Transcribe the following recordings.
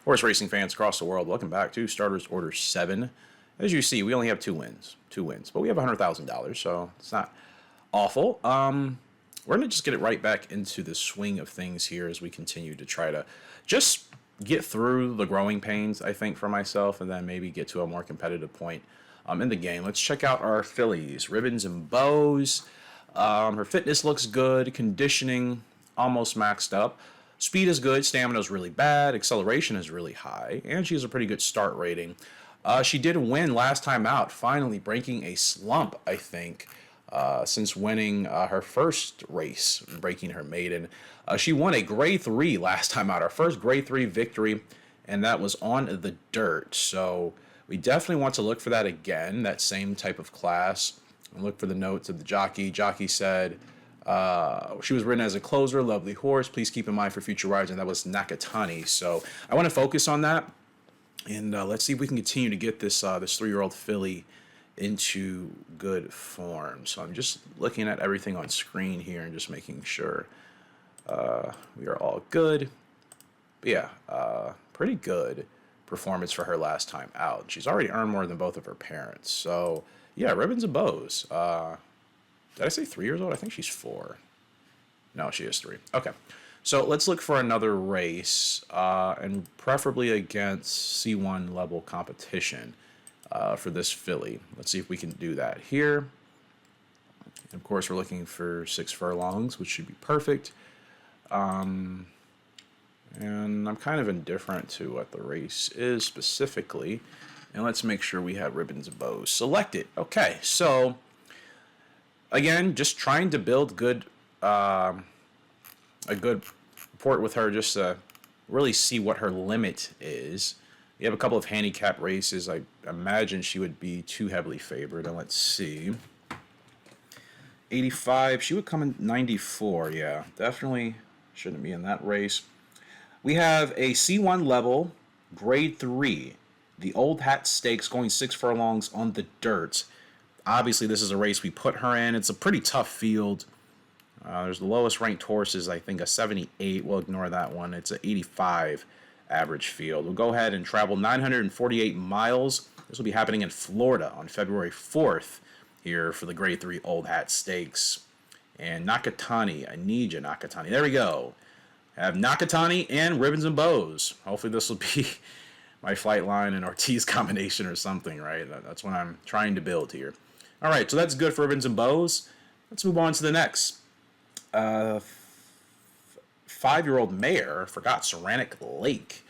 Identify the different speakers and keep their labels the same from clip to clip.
Speaker 1: Horse racing fans across the world, welcome back to Starters Order 7. As you see, we only have two wins, but we have $100,000, so it's not awful. We're going to just get it right back into the swing of things here as we continue to try to just get through the growing pains, I think, for myself, and then maybe get to a more competitive point in the game. Let's check out our fillies, Ribbons and Bows. Her fitness looks good, conditioning almost maxed up. Speed is good, stamina is really bad, acceleration is really high, and she has a pretty good start rating. She did win last time out, finally breaking a slump, I think, since winning her first race, breaking her maiden. She won a grade 3 last time out, our first grade 3 victory, and that was on the dirt. So we definitely want to look for that again, that same type of class, and look for the notes of the jockey. Jockey said, she was ridden as a closer, lovely horse. Please keep in mind for future rides, and that was Nakatani. So I want to focus on that, and let's see if we can continue to get this 3-year-old filly into good form. So I'm just looking at everything on screen here and just making sure we are all good. But yeah, pretty good performance for her last time out. She's already earned more than both of her parents. So yeah, Ribbons and Bows. Did I say 3 years old? I think she's 4. No, she is 3. Okay. So let's look for another race, and preferably against C1 level competition for this filly. Let's see if we can do that here. Of course, we're looking for 6 furlongs, which should be perfect. And I'm kind of indifferent to what the race is specifically. And let's make sure we have Ribbons and Bows selected. Okay, so again, just trying to build a good report with her, just to really see what her limit is. We have a couple of handicap races. I imagine she would be too heavily favored. And let's see. 85. She would come in 94. Yeah, definitely shouldn't be in that race. We have a C1 level, grade 3. The Old Hat Stakes going 6 furlongs on the dirt. Obviously, this is a race we put her in. It's a pretty tough field. There's the lowest ranked horses, I think, a 78. We'll ignore that one. It's an 85 average field. We'll go ahead and travel 948 miles. This will be happening in Florida on February 4th here for the Grade 3 Old Hat Stakes. And Nakatani. I need you, Nakatani. There we go. Have Nakatani and Ribbons and Bows. Hopefully this will be my Flightline and Ortiz combination or something, right? That's what I'm trying to build here. All right, so that's good for Ribbons and Bows. Let's move on to the next. 5-year-old mare, forgot Saranic Lake.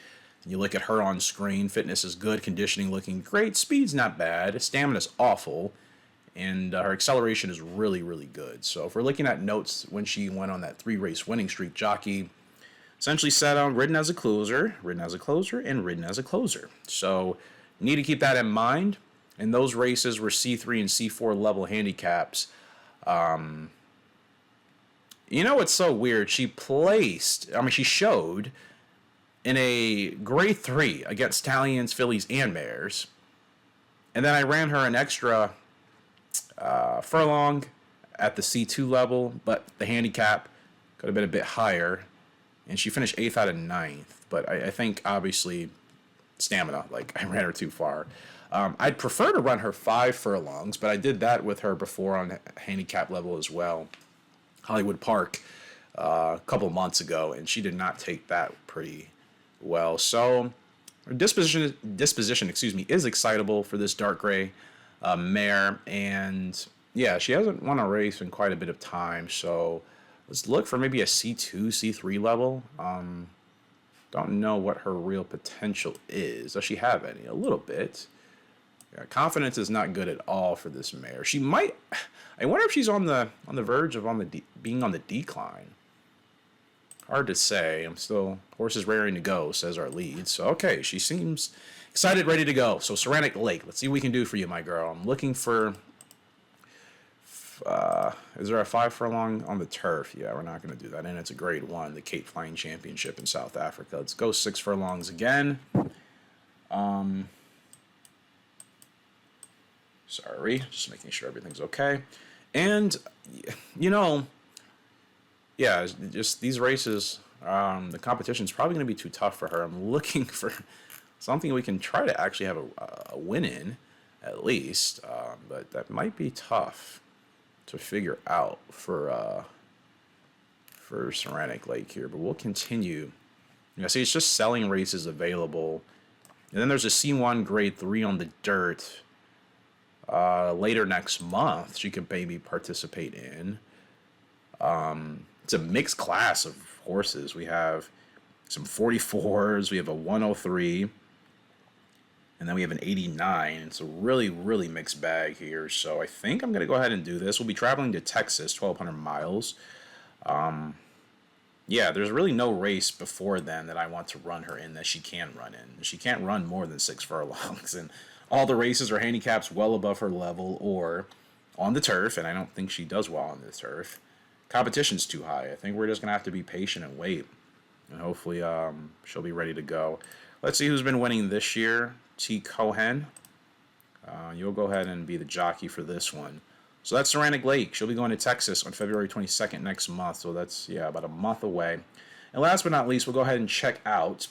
Speaker 1: And you look at her on screen, fitness is good, conditioning looking great, speed's not bad, stamina's awful, and her acceleration is really, really good. So if we're looking at notes when she went on that 3-race winning streak, jockey essentially said ridden as a closer, ridden as a closer, and ridden as a closer. So you need to keep that in mind. And those races were C3 and C4 level handicaps. You know what's so weird? She showed in a grade 3 against stallions, fillies, and mares. And then I ran her an extra furlong at the C2 level, but the handicap could have been a bit higher. And she finished 8th out of 9th. But I think, obviously, stamina. I ran her too far. I'd prefer to run her 5 furlongs, but I did that with her before on handicap level as well. Hollywood Park a couple months ago, and she did not take that pretty well. So her disposition, is excitable for this dark gray mare, and yeah, she hasn't won a race in quite a bit of time. So let's look for maybe a C2, C3 level. Don't know what her real potential is. Does she have any? A little bit. Yeah, confidence is not good at all for this mare. She might. I wonder if she's on the verge of being on the decline. Hard to say. I'm still horse is raring to go, says our lead. So okay, she seems excited, ready to go. So Saranic Lake, let's see what we can do for you, my girl. I'm looking for. Is there a 5 furlong on the turf? Yeah, we're not going to do that. And it's a grade 1, the Cape Flying Championship in South Africa. Let's go 6 furlongs again. Sorry, just making sure everything's okay. And, yeah, just these races The competition's probably going to be too tough for her. I'm looking for something we can try to actually have a win in, at least. But that might be tough to figure out for Saranic Lake here. But we'll continue. See, it's just selling races available. And then there's a C1 grade 3 on the dirt. Later next month, she could maybe participate in. It's a mixed class of horses. We have some 44s, we have a 103, and then we have an 89. It's a really, really mixed bag here. So I think I'm going to go ahead and do this. We'll be traveling to Texas, 1,200 miles. Yeah, there's really no race before then that I want to run her in that she can run in. She can't run more than 6 furlongs, and all the races are handicaps well above her level or on the turf, and I don't think she does well on the turf. Competition's too high. I think we're just going to have to be patient and wait, and hopefully she'll be ready to go. Let's see who's been winning this year. T. Cohen. You'll go ahead and be the jockey for this one. So that's Saranic Lake. She'll be going to Texas on February 22nd next month. So that's, about a month away. And last but not least, we'll go ahead and check out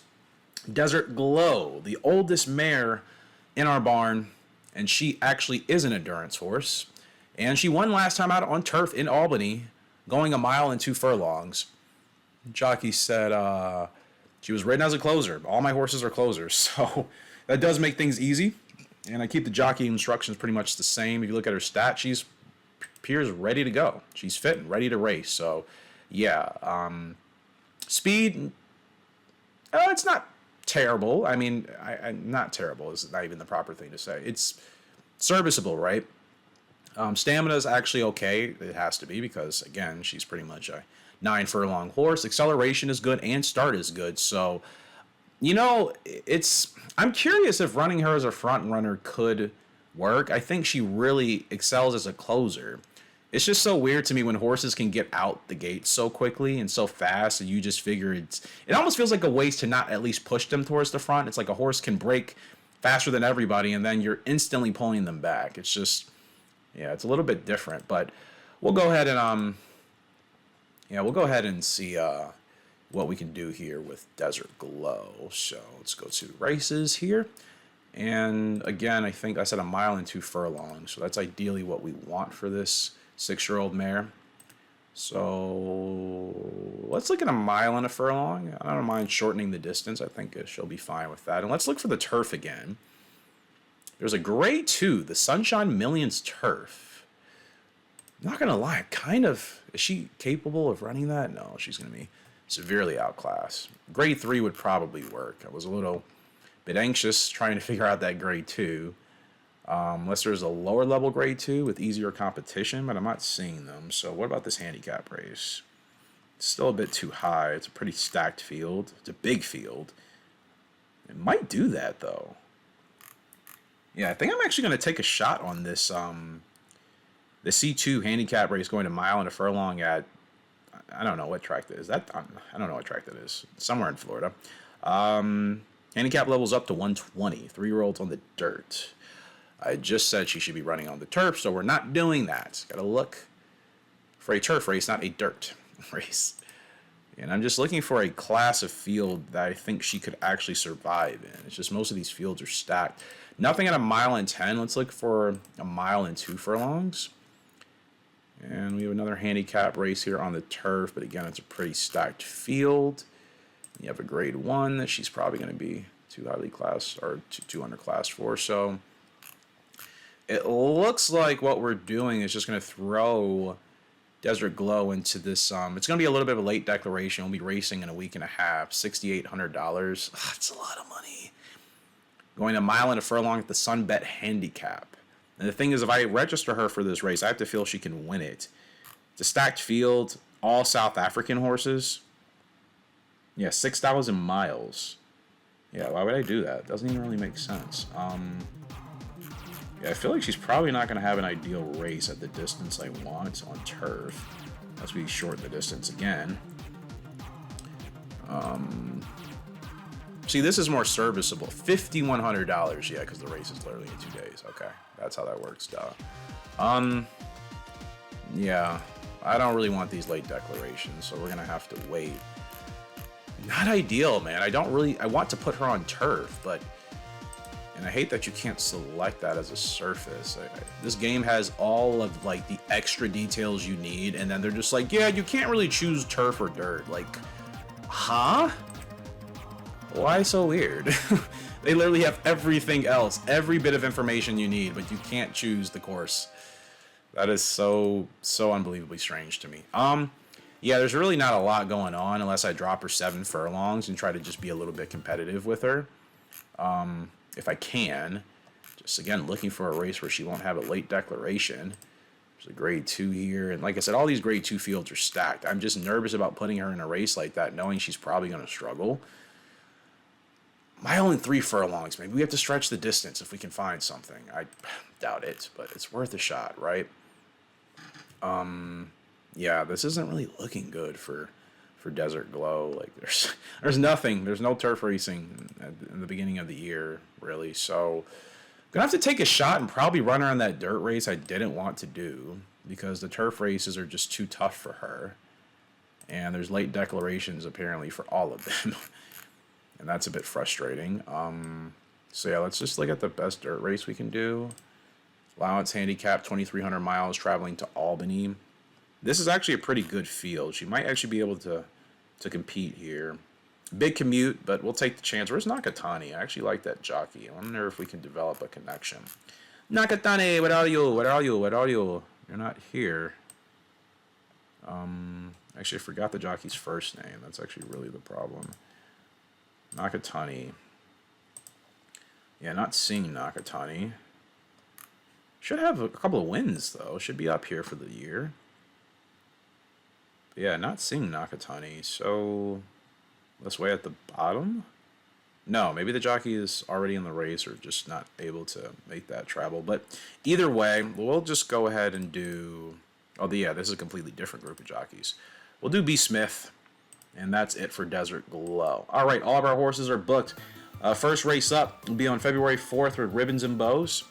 Speaker 1: Desert Glow, the oldest mare in our barn. And she actually is an endurance horse. And she won last time out on turf in Albany, going 1 mile and 2 furlongs. Jockey said she was ridden as a closer. All my horses are closers. So that does make things easy. And I keep the jockey instructions pretty much the same. If you look at her stats, she appears ready to go. She's fit and ready to race. So, speed, it's not terrible. I mean, not terrible is not even the proper thing to say. It's serviceable, right? Stamina is actually okay. It has to be because, again, she's pretty much a 9 furlong horse. Acceleration is good and start is good. So, I'm curious if running her as a front runner could work. I think she really excels as a closer. It's just so weird to me when horses can get out the gate so quickly and so fast, and you just figure it almost feels like a waste to not at least push them towards the front. It's like a horse can break faster than everybody, and then you're instantly pulling them back. It's just, it's a little bit different. But we'll go ahead and see what we can do here with Desert Glow. So let's go to races here. And again, I think I said 1 mile and 2 furlongs. So that's ideally what we want for this 6-year-old mare. So let's look at 1 mile and a furlong. I don't mind shortening the distance. I think she'll be fine with that. And let's look for the turf again. There's a grade 2, the Sunshine Millions turf. I'm not going to lie, is she capable of running that? No, she's going to be severely outclassed. Grade 3 would probably work. I was a little bit anxious trying to figure out that grade 2. Unless there's a lower level grade 2 with easier competition, but I'm not seeing them. So what about this handicap race? It's still a bit too high. It's a pretty stacked field. It's a big field. It might do that, though. Yeah, I think I'm actually going to take a shot on this, the C2 handicap race going 1 mile and a furlong at, I don't know what track that is. I don't know what track that is. Somewhere in Florida. Handicap levels up to 120. 3-year-olds on the dirt. I just said she should be running on the turf, so we're not doing that. Got to look for a turf race, not a dirt race. And I'm just looking for a class of field that I think she could actually survive in. It's just most of these fields are stacked. Nothing at 1 mile and 10. Let's look for 1 mile and 2 furlongs. And we have another handicap race here on the turf, but again, it's a pretty stacked field. You have a grade 1 that she's probably going to be too highly classed or too underclassed for. So it looks like what we're doing is just going to throw Desert Glow into this. It's going to be a little bit of a late declaration. We'll be racing in a week and a half. $6,800. That's a lot of money. Going 1 mile and a furlong at the Sunbet Handicap. And the thing is, if I register her for this race, I have to feel she can win it. It's a stacked field, all South African horses. Yeah, 6,000 miles. Yeah, why would I do that? It doesn't even really make sense. Yeah, I feel like she's probably not going to have an ideal race at the distance I want on turf. Unless we shorten the distance again. See, this is more serviceable. $5,100, yeah, because the race is literally in 2 days. Okay, that's how that works, duh. Yeah, I don't really want these late declarations, so we're going to have to wait. not ideal, man. I want to put her on turf, but, and I hate that you can't select that as a surface. This game has all of like the extra details you need, and then they're just like, yeah, you can't really choose turf or dirt. Like, huh? Why so weird? They literally have everything else, every bit of information you need, but you can't choose the course. That is so unbelievably strange to me. Yeah, there's really not a lot going on unless I drop her 7 furlongs and try to just be a little bit competitive with her. If I can. Just, again, looking for a race where she won't have a late declaration. There's a grade 2 here. And like I said, all these grade 2 fields are stacked. I'm just nervous about putting her in a race like that, knowing she's probably going to struggle. My only 3 furlongs. Maybe we have to stretch the distance if we can find something. I doubt it, but it's worth a shot, right? Yeah, this isn't really looking good for Desert Glow. Like there's nothing. There's no turf racing in the beginning of the year, really. So I'm gonna have to take a shot and probably run her on that dirt race I didn't want to do because the turf races are just too tough for her. And there's late declarations apparently for all of them. And that's a bit frustrating. So yeah, let's just look at the best dirt race we can do. Allowance handicap 2,300 miles traveling to Albany. This is actually a pretty good field. She might actually be able to compete here. Big commute, but we'll take the chance. Where's Nakatani? I actually like that jockey. I wonder if we can develop a connection. Nakatani, where are you? Where are you? Where are you? You're not here. Actually, I forgot the jockey's first name. That's actually really the problem. Nakatani. Yeah, not seeing Nakatani. Should have a couple of wins, though. Should be up here for the year. But yeah, not seeing Nakatani. So, let's way at the bottom. No, maybe the jockey is already in the race or just not able to make that travel. But either way, we'll just go ahead and do... Oh, yeah, this is a completely different group of jockeys. We'll do B. Smith, and that's it for Desert Glow. All right, all of our horses are booked. First race up will be on February 4th with Ribbons and Bows.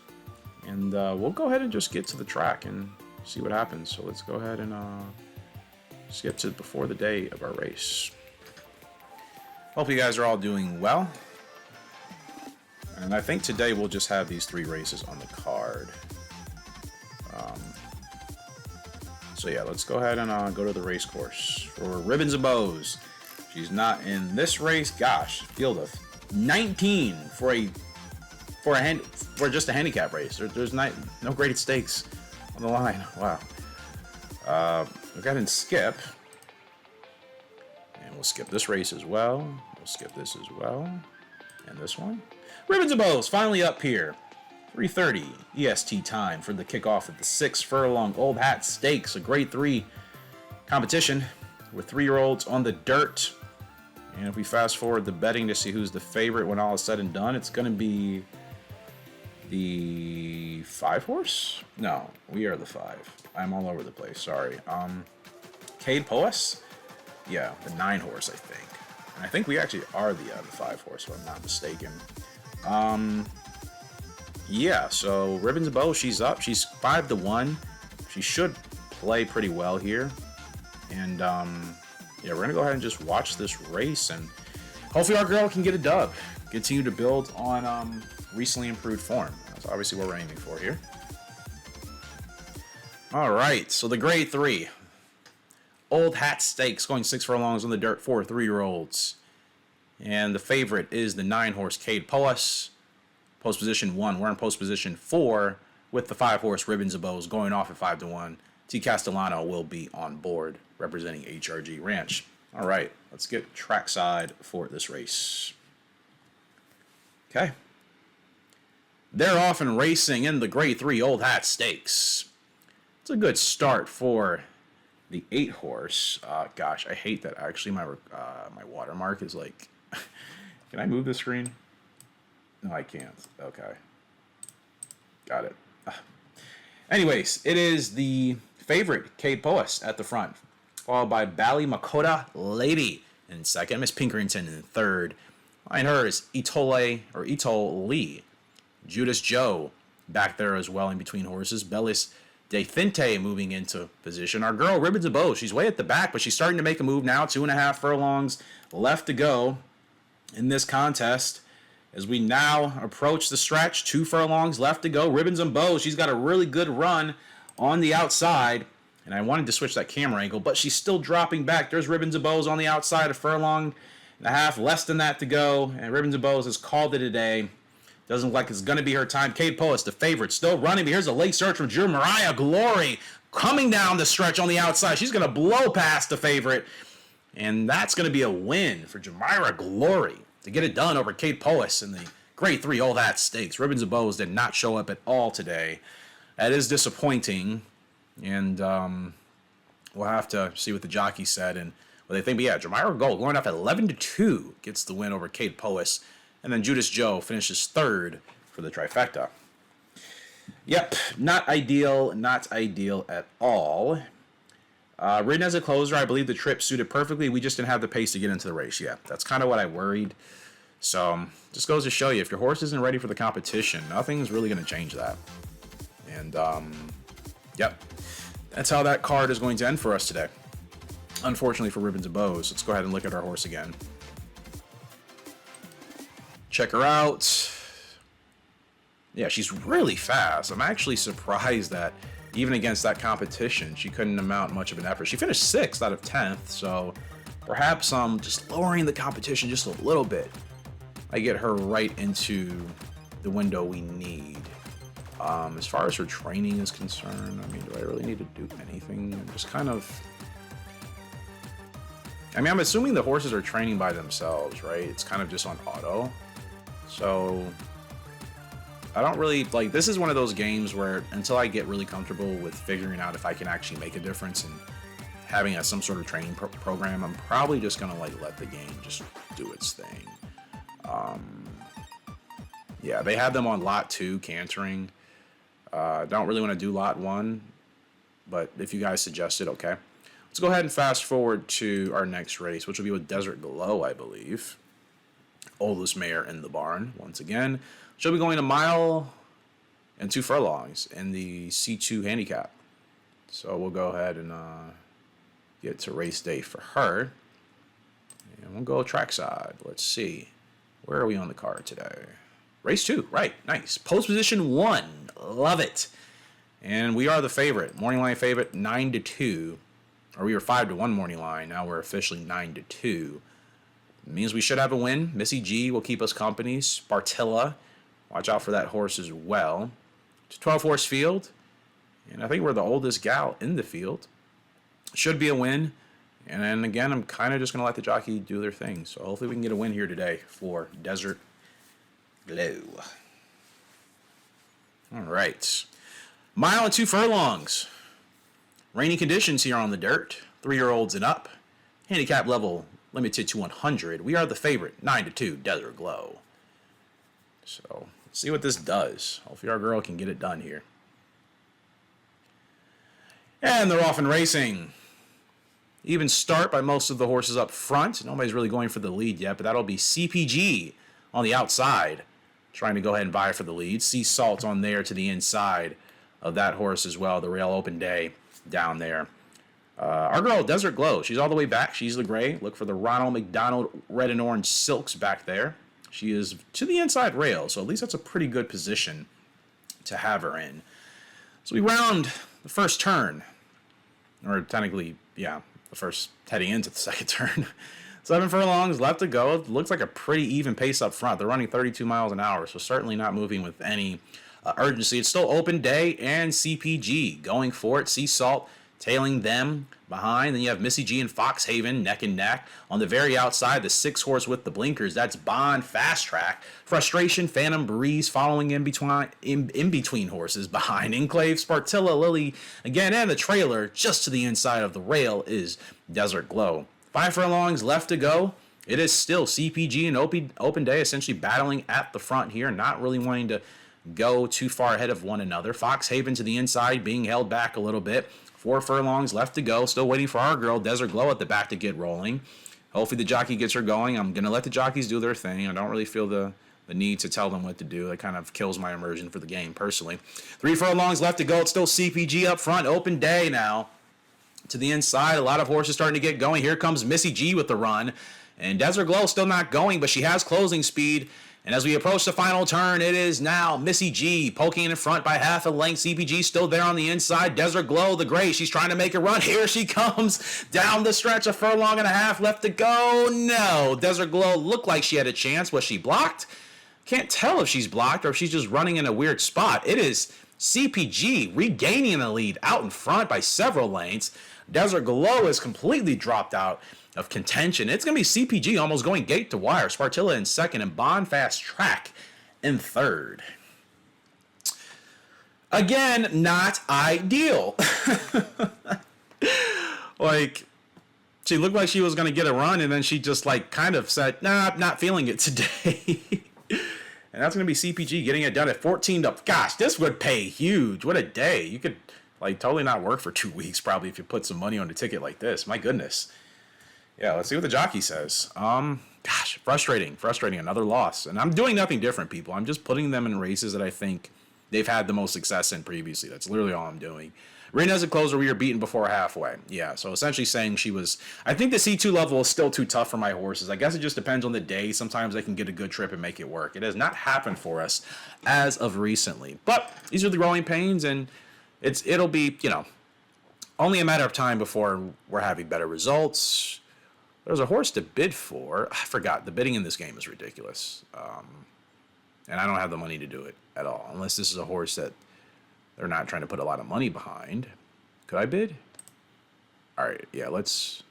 Speaker 1: And we'll go ahead and just get to the track and see what happens. So let's go ahead and skip to before the day of our race. Hope you guys are all doing well. And I think today we'll just have these 3 races on the card. So yeah, let's go ahead and go to the race course for Ribbons and Bows. She's not in this race. Gosh, field of 19 for just a handicap race. There's no graded stakes on the line. Wow. We'll go ahead and skip. And we'll skip this race as well. We'll skip this as well. And this one. Ribbons and Bows finally up here. 3:30 EST time for the kickoff of the 6 furlong Old Hat Stakes, a grade 3 competition with 3-year-olds on the dirt. And if we fast forward the betting to see who's the favorite when all is said and done, it's going to be the 5 horse? No, we are the 5. I'm all over the place, sorry. Cade Poas? Yeah, the 9 horse, I think. And I think we actually are the 5 horse, if I'm not mistaken. Yeah, so Ribbons and Bow, she's up. She's 5-1. She should play pretty well here. And, yeah, we're going to go ahead and just watch this race. And hopefully our girl can get a dub. Continue to build on recently improved form. That's obviously what we're aiming for here. All right, so the grade 3. Old Hat Stakes going 6 furlongs on the dirt for 3-year-olds. And the favorite is the 9 horse Cade Poas. Post position 1. We're in post position 4 with the 5 horse Ribbons and Bows going off at 5-1. T. Castellano will be on board representing HRG Ranch. All right, let's get trackside for this race. Okay. They're off and racing in the grade 3 Old Hat Stakes. It's a good start for the 8 horse. Gosh, I hate that actually my watermark is like... Can I move the screen? No, I can't. Okay. Got it. Anyways, it is the favorite, Cade Poas, at the front, followed by Ballymakota Lady in second, Miss Pinkerton in third. Behind her is Itol Lee. Judas Joe back there as well in between horses. Bellis Definte moving into position. Our girl, Ribbons of Bow, she's way at the back, but she's starting to make a move now. 2.5 furlongs left to go in this contest as we now approach the stretch. 2 furlongs left to go. Ribbons and Bow, she's got a really good run on the outside. And I wanted to switch that camera angle, but she's still dropping back. There's Ribbons of Bows on the outside, 1.5 furlongs, less than that to go. And Ribbons of Bows has called it a day. Doesn't look like it's going to be her time. Kate Polis, the favorite, still running. But here's a late surge from Mariah Glory coming down the stretch on the outside. She's going to blow past the favorite. And that's going to be a win for Jamira Glory to get it done over Kate Polis in the Grade 3 All That Stakes. Ribbons of Bows did not show up at all today. That is disappointing. And we'll have to see what the jockey said and what they think. But yeah, Jamira Gold going off at 11-2 gets the win over Kate Polis. And then Judas Joe finishes third for the trifecta. Yep, not ideal at all. Ridden as a closer, I believe the trip suited perfectly. We just didn't have the pace to get into the race. Yeah, that's kind of what I worried. So, just goes to show you, if your horse isn't ready for the competition, nothing's really going to change that. And, yep, that's how that card is going to end for us today. Unfortunately for Ribbons and Bows. Let's go ahead and look at our horse again. Check her out. Yeah, she's really fast. I'm actually surprised that even against that competition, she couldn't amount much of an effort. She finished 6th out of 10th, so perhaps just lowering the competition just a little bit. I get her right into the window we need. As far as her training is concerned, I mean, do I really need to do anything? I'm just kind of... I mean, I'm assuming the horses are training by themselves, right? It's kind of just on auto. So, I don't really, like, this is one of those games where until I get really comfortable with figuring out if I can actually make a difference and having some sort of training program, I'm probably just going to, like, let the game just do its thing. Yeah, they had them on lot 2, cantering. Don't really want to do lot 1, but if you guys suggest it, okay. Let's go ahead and fast forward to our next race, which will be with Desert Glow, I believe. Oldest mare in the barn, once again. She'll be going a mile and 2 furlongs in the C2 handicap. So we'll go ahead and get to race day for her. And we'll go trackside. Let's see. Where are we on the card today? Race 2, right, nice. Post position 1, love it. And we are the favorite. Morning line favorite, 9-2. Or we were 5-1 morning line. Now we're officially 9-2. Means we should have a win. Missy G will keep us company. Spartilla, watch out for that horse as well. It's a 12-horse field, and I think we're the oldest gal in the field. Should be a win, and then again, I'm kind of just going to let the jockey do their thing. So hopefully we can get a win here today for Desert Glow. All right. Mile and 2 furlongs. Rainy conditions here on the dirt. 3-year-olds and up. Handicap level limited to 100. We are the favorite, 9-2, Desert Glow. So, let's see what this does. Hopefully our girl can get it done here. And they're off and racing. Even start by most of the horses up front. Nobody's really going for the lead yet, but that'll be CPG on the outside, trying to go ahead and vie for the lead. Sea Salt on there to the inside of that horse as well, the Rail Open Day down there. Our girl, Desert Glow, she's all the way back. She's the gray. Look for the Ronald McDonald red and orange silks back there. She is to the inside rail, so at least that's a pretty good position to have her in. So we round the first turn, or technically, yeah, the first heading into the second turn. 7 furlongs left to go. It looks like a pretty even pace up front. They're running 32 miles an hour, so certainly not moving with any urgency. It's still Open Day and CPG going for it. Sea Salt tailing them behind. Then you have Missy G and Foxhaven neck and neck. On the very outside, the 6-horse with the blinkers. That's Bond Fast Track. Frustration, Phantom Breeze following in between horses behind. Enclave, Spartilla, Lily again, and the trailer just to the inside of the rail is Desert Glow. 5 furlongs left to go. It is still CPG and Open Day essentially battling at the front here, not really wanting to go too far ahead of one another. Foxhaven to the inside, being held back a little bit. 4 furlongs left to go. Still waiting for our girl, Desert Glow, at the back to get rolling. Hopefully the jockey gets her going. I'm going to let the jockeys do their thing. I don't really feel the the need to tell them what to do. That kind of kills my immersion for the game, personally. 3 furlongs left to go. It's still CPG up front. Open day now. To the inside, a lot of horses starting to get going. Here comes Missy G with the run. And Desert Glow still not going, but she has closing speed. And as we approach the final turn, it is now Missy G poking in front by half a length. CPG still there on the inside. Desert Glow, the gray, she's trying to make a run. Here she comes down the stretch, a furlong and a half left to go. No, Desert Glow looked like she had a chance. Was she blocked? Can't tell if she's blocked or if she's just running in a weird spot. It is CPG regaining the lead out in front by several lengths. Desert Glow is completely dropped out of contention. It's going to be CPG almost going gate to wire. Spartilla in second and Bond Fast Track in third. Again, not ideal. Like, she looked like she was going to get a run, and then she just, like, kind of said, nah, I'm not feeling it today. And that's going to be CPG getting it done at 14 to... Gosh, this would pay huge. What a day. You could, like, totally not work for 2 weeks, probably, if you put some money on a ticket like this. My goodness. Yeah, let's see what the jockey says. Gosh, frustrating. Another loss. And I'm doing nothing different, people. I'm just putting them in races that I think they've had the most success in previously. That's literally all I'm doing. Rena as a closer, we were beaten before halfway. Yeah, so essentially saying she was... I think the C2 level is still too tough for my horses. I guess it just depends on the day. Sometimes they can get a good trip and make it work. It has not happened for us as of recently. But these are the growing pains, and it'll be, only a matter of time before we're having better results. There's a horse to bid for. I forgot. The bidding in this game is ridiculous. And I don't have the money to do it at all. Unless this is a horse that they're not trying to put a lot of money behind. Could I bid? All right. Yeah, let's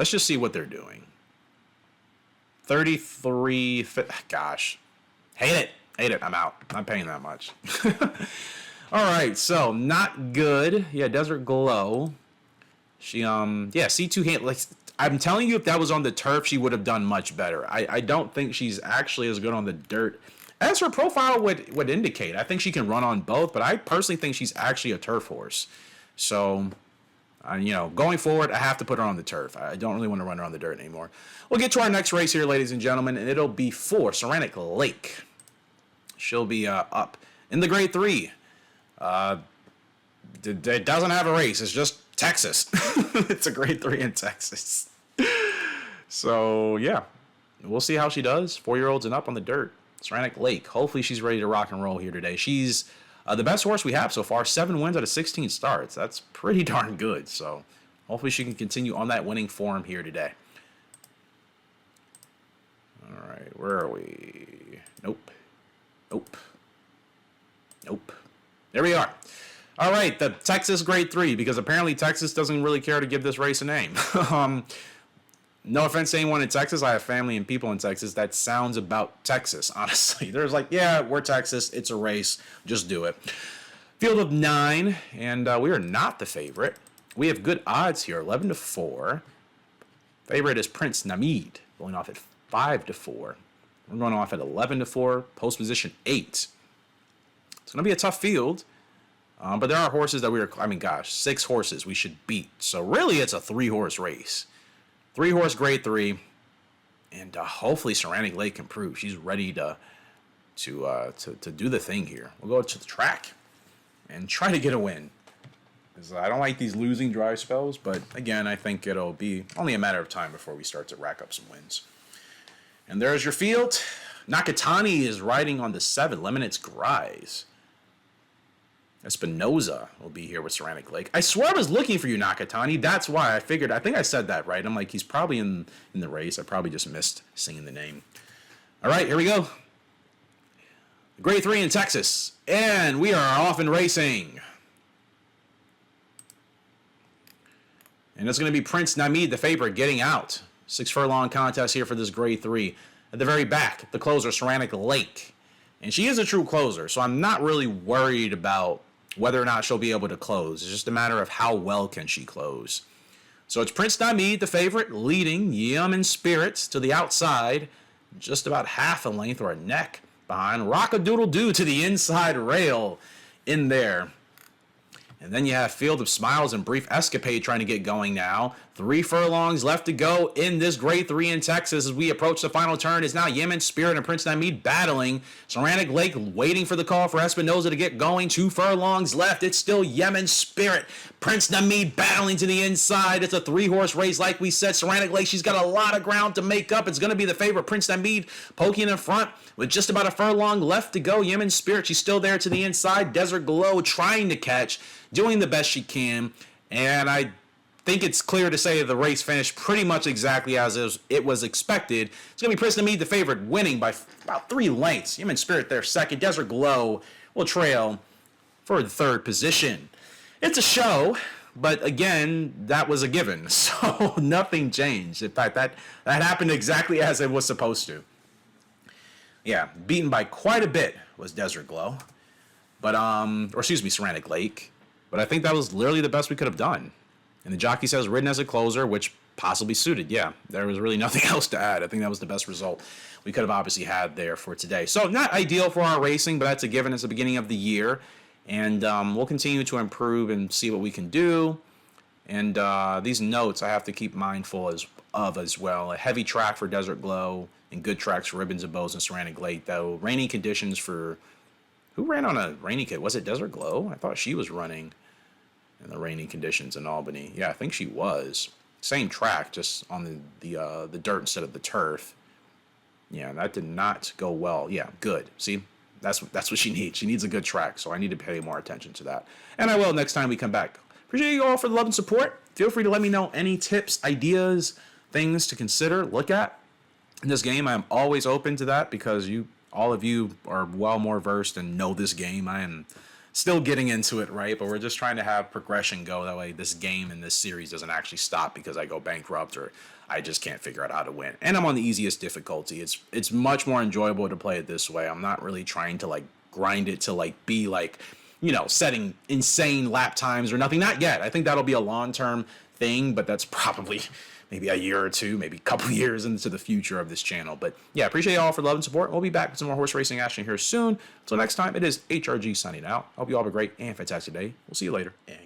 Speaker 1: just see what they're doing. 33. Gosh. Hate it. I'm out. I'm paying that much. All right. So, not good. Yeah, Desert Glow. She, C2 hand, like... I'm telling you, if that was on the turf, she would have done much better. I don't think she's actually as good on the dirt as her profile would indicate. I think she can run on both, but I personally think she's actually a turf horse. So, going forward, I have to put her on the turf. I don't really want to run her on the dirt anymore. We'll get to our next race here, ladies and gentlemen, and it'll be for Saranac Lake. She'll be up in the grade 3. It doesn't have a race. It's just Texas. It's a grade 3 in Texas. So, yeah. We'll see how she does. 4-year-olds and up on the dirt. Saranac Lake. Hopefully she's ready to rock and roll here today. She's the best horse we have so far. 7 wins out of 16 starts. That's pretty darn good. So, hopefully she can continue on that winning form here today. All right. Where are we? Nope. There we are. All right, the Texas Grade 3, because apparently Texas doesn't really care to give this race a name. No offense to anyone in Texas. I have family and people in Texas. That sounds about Texas, honestly. There's like, yeah, we're Texas. It's a race. Just do it. Field of 9, and we are not the favorite. We have good odds here, 11-4. Favorite is Prince Namid, going off at 5-4. We're going off at 11-4, post position 8. It's going to be a tough field. But there are horses that 6 horses we should beat. So really, it's a 3-horse race. 3-horse grade 3. And hopefully Saranac Lake can prove she's ready to do the thing here. We'll go to the track and try to get a win. Because I don't like these losing dry spells. But again, I think it'll be only a matter of time before we start to rack up some wins. And there's your field. Nakatani is riding on the 7, Lemonit's Grise. Espinoza will be here with Saranac Lake. I swear I was looking for you, Nakatani. That's why I figured. I think I said that right. I'm like, he's probably in the race. I probably just missed singing the name. All right, here we go. Grade 3 in Texas. And we are off and racing. And it's going to be Prince Namid, the favorite, getting out. 6 furlong contest here for this grade 3. At the very back, the closer, Saranac Lake. And she is a true closer, so I'm not really worried about whether or not she'll be able to close. It's just a matter of how well can she close. So it's Prince Namid, the favorite, leading Yum and Spirits to the outside, just about half a length or a neck behind. Rock-a-doodle-doo to the inside rail in there. And then you have Field of Smiles and Brief Escapade trying to get going now. 3 furlongs left to go in this grade 3 in Texas as we approach the final turn. It's now Yemen Spirit and Prince Namid battling. Saranac Lake waiting for the call for Espinoza to get going. 2 furlongs left. It's still Yemen Spirit. Prince Namid battling to the inside. It's a 3-horse race like we said. Saranac Lake, she's got a lot of ground to make up. It's going to be the favorite. Prince Namid poking in front with just about a furlong left to go. Yemen Spirit, she's still there to the inside. Desert Glow trying to catch, doing the best she can. And I think it's clear to say the race finished pretty much exactly as it was expected. It's going to be Prince Namid, the favorite, winning by about 3 lengths. Yemen Spirit there second. Desert Glow will trail for the 3rd position. It's a show, but again, that was a given. So nothing changed. In fact, that happened exactly as it was supposed to. Yeah, beaten by quite a bit was Desert Glow. But, Saranac Lake. But I think that was literally the best we could have done. And the jockey says ridden as a closer, which possibly suited. Yeah, there was really nothing else to add. I think that was the best result we could have obviously had there for today. So not ideal for our racing, but that's a given. It's the beginning of the year. And we'll continue to improve and see what we can do. And these notes I have to keep mindful as well. A heavy track for Desert Glow and good tracks for Ribbons and Bows and Saranac Lake, though. Rainy conditions for... Who ran on a rainy kit? Was it Desert Glow? I thought she was running in the rainy conditions in Albany. Yeah, I think she was. Same track, just on the dirt instead of the turf. Yeah, that did not go well. Yeah, good. See, that's what she needs. She needs a good track, so I need to pay more attention to that. And I will next time we come back. Appreciate you all for the love and support. Feel free to let me know any tips, ideas, things to consider, look at in this game. I'm always open to that because all of you are well more versed and know this game. I am still getting into it, right? But we're just trying to have progression go. That way this game and this series doesn't actually stop because I go bankrupt or I just can't figure out how to win. And I'm on the easiest difficulty. It's much more enjoyable to play it this way. I'm not really trying to grind it to be setting insane lap times or nothing. Not yet. I think that'll be a long-term thing, but that's probably maybe a year or two, maybe a couple years into the future of this channel. But yeah, appreciate you all for the love and support. We'll be back with some more horse racing action here soon. Until next time, it is HRG signing out. Hope you all have a great and fantastic day. We'll see you later.